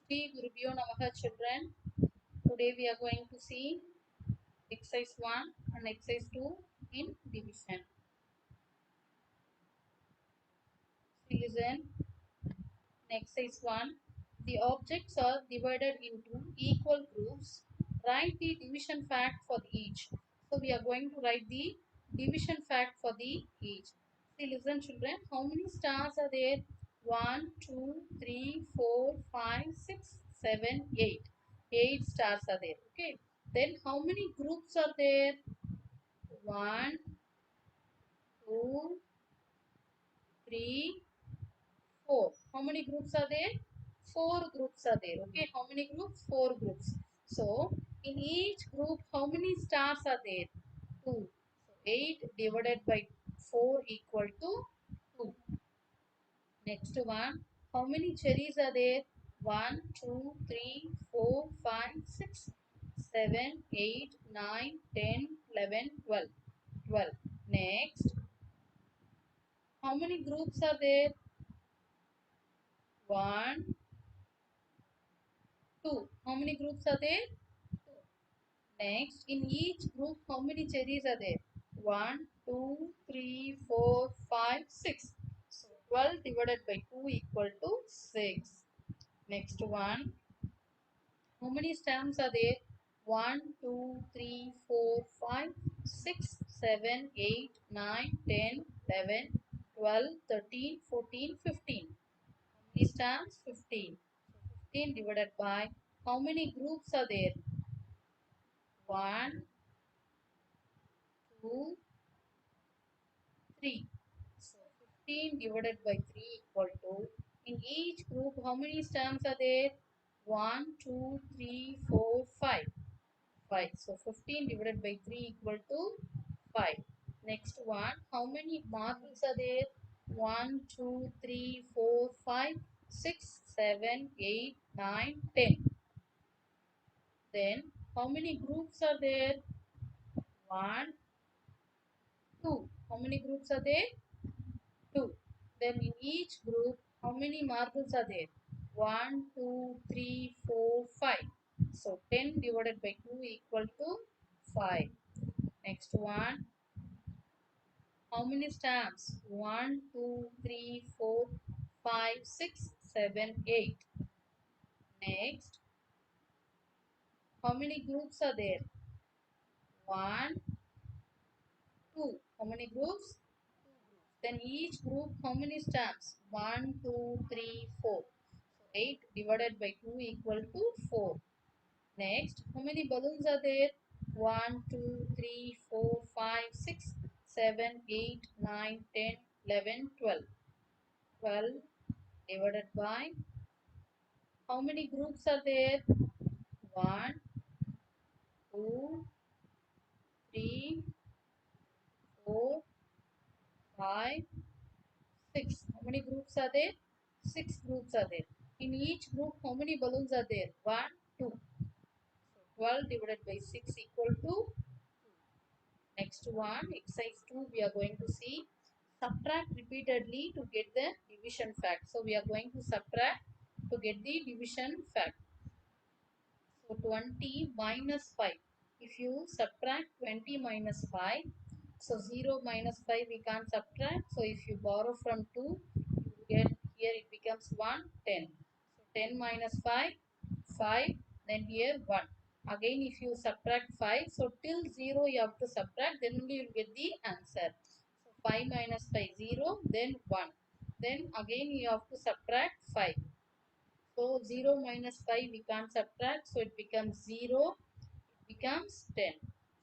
Shri Gurubhyo Namaha children. Today we are going to see exercise 1 and exercise 2 in division. See, listen. In exercise 1, the objects are divided into equal groups. Write the division fact for each. So we are going to write the division fact for the each. See, listen children. How many stars are there? 1, 2, 3, 4, 5, 6, 7, 8. 8 stars are there. Okay. Then how many groups are there? 1, 2, 3, 4. How many groups are there? 4 groups are there. Okay. How many groups? 4 groups. So, in each group, how many stars are there? 2. So, 8 divided by 4 equal to 2. Next one. How many cherries are there? 1, 2, 3, 4, 5, 6, 7, 8, 9, 10, 11, 12. 12. Next. How many groups are there? 1, 2. How many groups are there? 2. Next, in each group, how many cherries are there? 1, 2, 3, 4, 5, 6. So, 12 divided by 2 equal to 6. Next one, how many stamps are there? 1, 2, 3, 4, 5, 6, 7, 8, 9, 10, 11, 12, 13, 14, 15. How many stamps? 15. 15 divided by how many groups are there? 1, 2, 3. So 15 divided by 3 equal to, in each group how many stamps are there? 1, 2, 3, 4, 5. 5. So 15 divided by 3 equal to 5. Next one, how many marbles are there? 1, 2, 3, 4, 5, 6, 7, 8, 9, 10. Then how many groups are there? 1, 2. How many groups are there? 2. Then in each group, how many marbles are there? 1, 2, 3, 4, 5. So 10 divided by 2 equal to 5. Next one, how many stamps? 1, 2, 3, 4, 5, 6, 7, 8. Next, how many groups are there? 1, 2. How many groups? Then each group, how many stamps? 1, 2, 3, 4. So 8 divided by 2 equal to 4. Next, how many balloons are there? 1, 2, 3, 4, 5, 6, 7, 8, 9, 10, 11, 12. 12 divided by how many groups are there? 1, 2, 3, 4, 5, 6. How many groups are there? 6 groups are there. In each group, how many balloons are there? 1, 2. So 12 divided by 6 equal to. Next one, exercise 2, we are going to see subtract repeatedly to get the division fact. So we are going to subtract to get the division fact. So 20 minus 5. If you subtract 20 minus 5, so 0 minus 5 we can't subtract. So if you borrow from 2, you get here it becomes 1, 10. So 10 minus 5, 5, then here 1. Again if you subtract 5, so till 0 you have to subtract, then only you will get the answer. So 5 minus 5, 0, then 1. Then again you have to subtract 5. So 0 minus 5 we can't subtract, so it becomes 0, it becomes 10.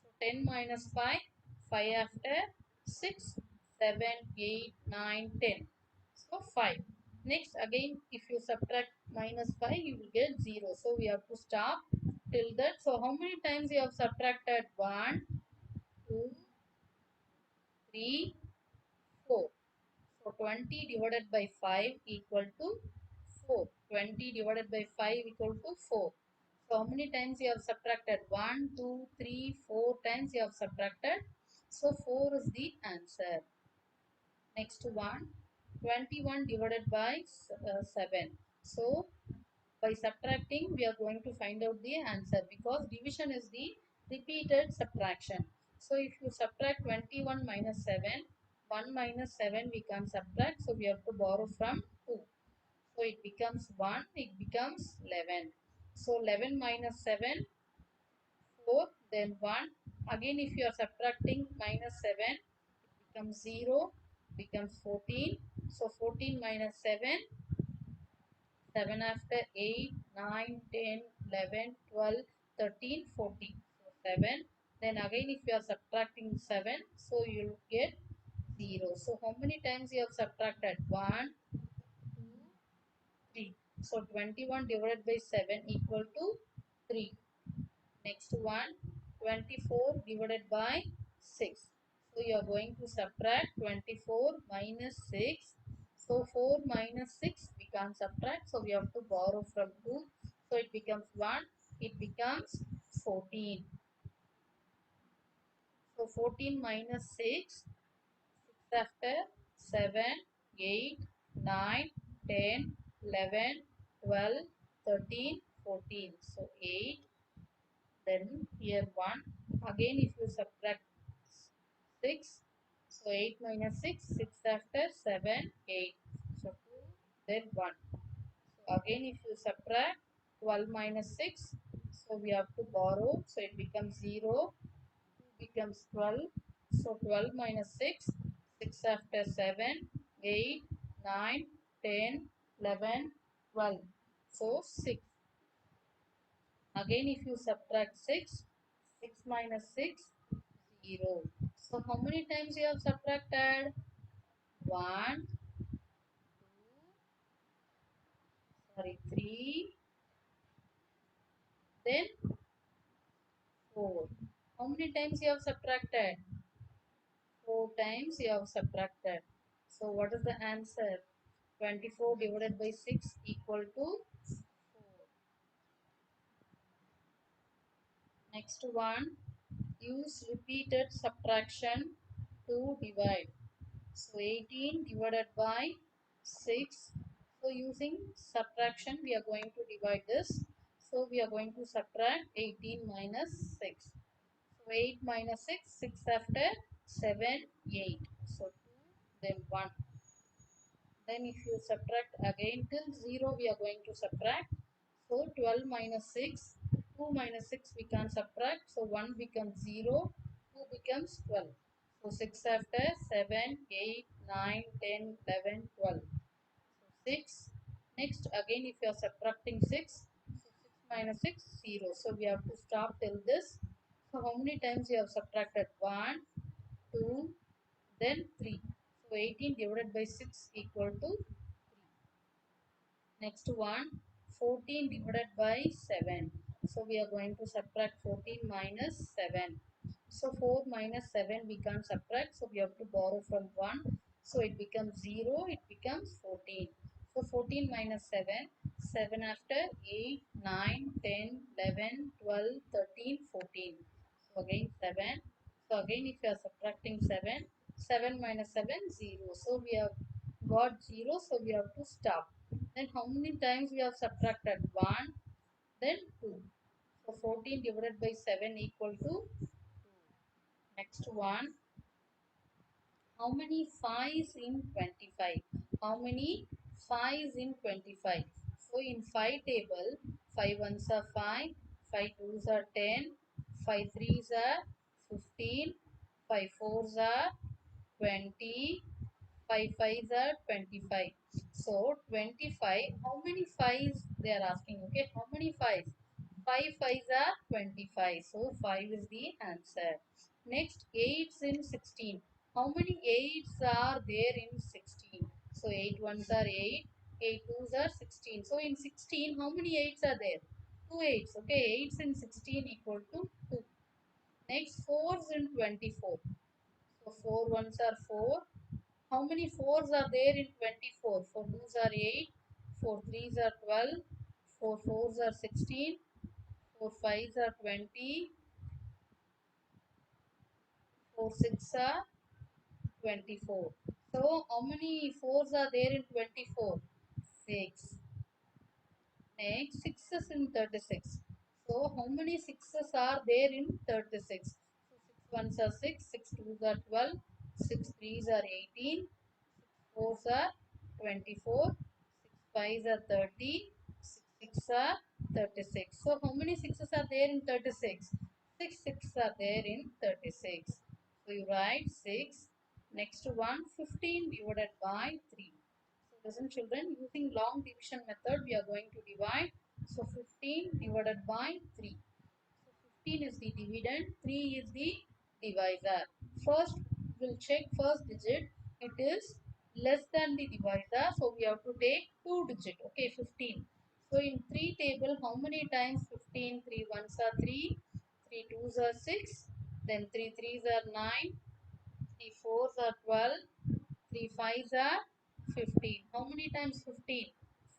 So 10 minus 5, 5 after 6, 7, 8, 9, 10. So 5. Next again if you subtract minus 5 you will get 0. So we have to stop till that. So how many times you have subtracted? 1, 2, 3, 4. So 20 divided by 5 equal to 4. 20 divided by 5 equal to 4. So how many times you have subtracted? 1, 2, 3, 4 times you have subtracted. So 4 is the answer. Next one, 21 divided by 7. So By subtracting, we are going to find out the answer because division is the repeated subtraction. So if you subtract 21 minus 7, 1 minus 7 we can subtract. So we have to borrow from 2. So it becomes 1, it becomes 11. So 11 minus 7, 4, then 1. Again if you are subtracting minus 7, it becomes 0, becomes 14. So 14 minus 7, 7 after 8, 9, 10, 11, 12, 13, 14. So 7. Then again if you are subtracting 7, so you will get 0. So how many times you have subtracted? 1, 2, 3. So 21 divided by 7 equal to 3. Next one, 24 divided by 6. So you are going to subtract 24 minus 6. So 4 minus 6 we can't subtract. So we have to borrow from 2. So it becomes 1. It becomes 14. So 14 minus 6. 6 after 7, 8, 9, 10, 11, 12, 13, 14. So 8. Then here 1. Again if you subtract 6. So 8 minus 6. 6 after 7, 8. So 2. Then 1. So again if you subtract 12 minus 6. So we have to borrow. So it becomes 0. 2 becomes 12. So 12 minus 6. 6 after 7, 8, 9, 10, 11, 12. So 6. Again if you subtract 6, 6 minus 6, 0. So how many times you have subtracted? 1, 2, sorry, 3, then 4. How many times you have subtracted? 4 times you have subtracted. So what is the answer? 24 divided by 6 equal to 4. Next one, use repeated subtraction to divide. So 18 divided by 6. So using subtraction we are going to divide this. So we are going to subtract 18 minus 6. So 8 minus 6, 6 after 7, 8. So 2, then 1. Then if you subtract again till 0 we are going to subtract. So 12 minus 6, 2 minus 6 we can subtract. So 1 becomes 0, 2 becomes 12. So 6 after 7, 8, 9, 10, 11, 12. So 6. Next again if you are subtracting 6, so 6 minus 6, 0. So we have to stop till this. So how many times you have subtracted? 1, 2, then 3. So 18 divided by 6 equal to 3. Next one, 14 divided by 7. So we are going to subtract 14 minus 7. So 4 minus 7 we can't subtract. So we have to borrow from 1. So it becomes 0. It becomes 14. So 14 minus 7. 7 after 8, 9, 10, 11, 12, 13, 14. So again 7. So again if you are subtracting 7. 7 minus 7, 0. So we have got 0. So we have to stop. Then how many times we have subtracted? 1, then 2. So 14 divided by 7 equal to 2. Next one, how many 5s in 25? How many 5s in 25? So in 5 table, 5 ones are 5, 5 twos are 10, 5 threes are 15, 5 fours are 20, 5 fives are 25. So 25, how many fives they are asking, okay? How many fives? 5 fives are 25. So 5 is the answer. Next, 8s in 16. How many 8s are there in 16? So 8 ones are 8, 8 twos are 16. So in 16, how many 8s are there? 2 8s. Okay, 8s in 16 equal to 2. Next, 4s in 24. So 4 ones are 4. How many 4s are there in 24? 4 twos are 8, 4 threes are 12, 4 fours are 16, 4 fives are 20, 4 six are 24. So how many 4s are there in 24? 6. Next, 6s in 36. So, how many 6s are there in 36? So, 6 ones are 6, 6 twos are 12, 6 threes are 18, 6 fours are 24, 6 fives are 30, 6 six are 36. So, how many 6s are there in 36? 6 6 are there in 36. So, you write 6. Next one, 15 divided by 3. So listen children, using long division method we are going to divide. So 15 divided by 3. So 15 is the dividend, 3 is the divisor. First we'll check first digit. It is less than the divisor. So we have to take 2 digit. Okay, 15. So in 3 table how many times 15? 3 ones are 3, 3 twos are 6, then 3 threes are 9, 3 fours are 12, 3 fives are 15. How many times 15?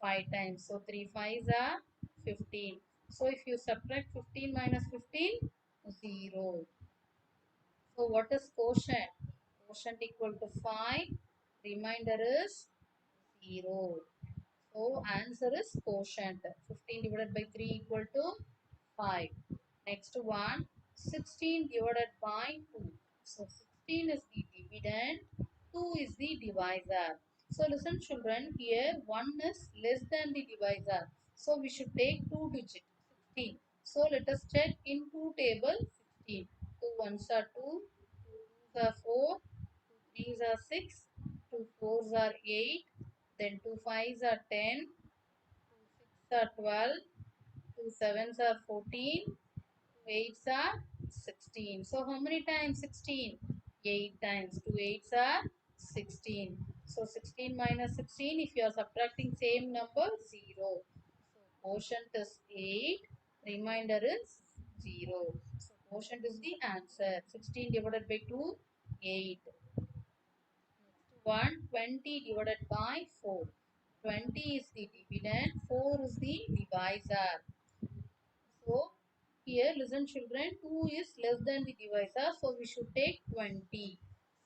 5 times. So 3 fives are 15. So if you subtract 15 minus 15, 0. So what is quotient? Quotient equal to 5. Remainder is 0. So answer is quotient. 15 divided by 3 equal to 5. Next one, 16 divided by 2. So 16 is the dividend, 2 is the divisor. So listen children, here 1 is less than the divisor. So we should take 2 digit 16. So let us check in 2 table 16. 2 ones are 2, 2 twos are 4, 2 threes are 6, 2 fours are 8, then 2 fives are 10, 2 six are 12, 2 sevens are 14, 2 eights are 16. So how many times 16? 8 times. 2 eights are 16. So 16 minus 16, if you are subtracting same number, 0. So quotient is 8, remainder is 0. So quotient is the answer. 16 divided by 2, 8. Next one, 20 divided by 4. 20 is the dividend, 4 is the divisor. So here listen children, 2 is less than the divisor, so we should take 20.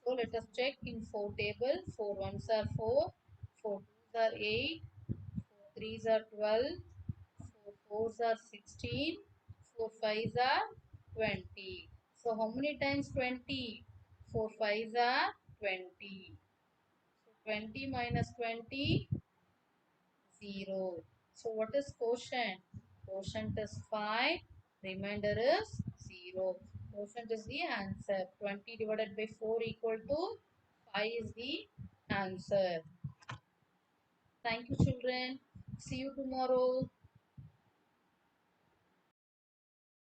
So let us check in 4 table. 4 ones are 4, 4 twos are 8, 4 threes are 12, 4 fours are 16, 4 fives are 20. So how many times 20? 4 fives are 20. So 20 minus 20, 0. So what is quotient? Quotient is 5. Remainder is 0. Quotient is the answer. 20 divided by 4 equal to 5 is the answer. Thank you children. See you tomorrow.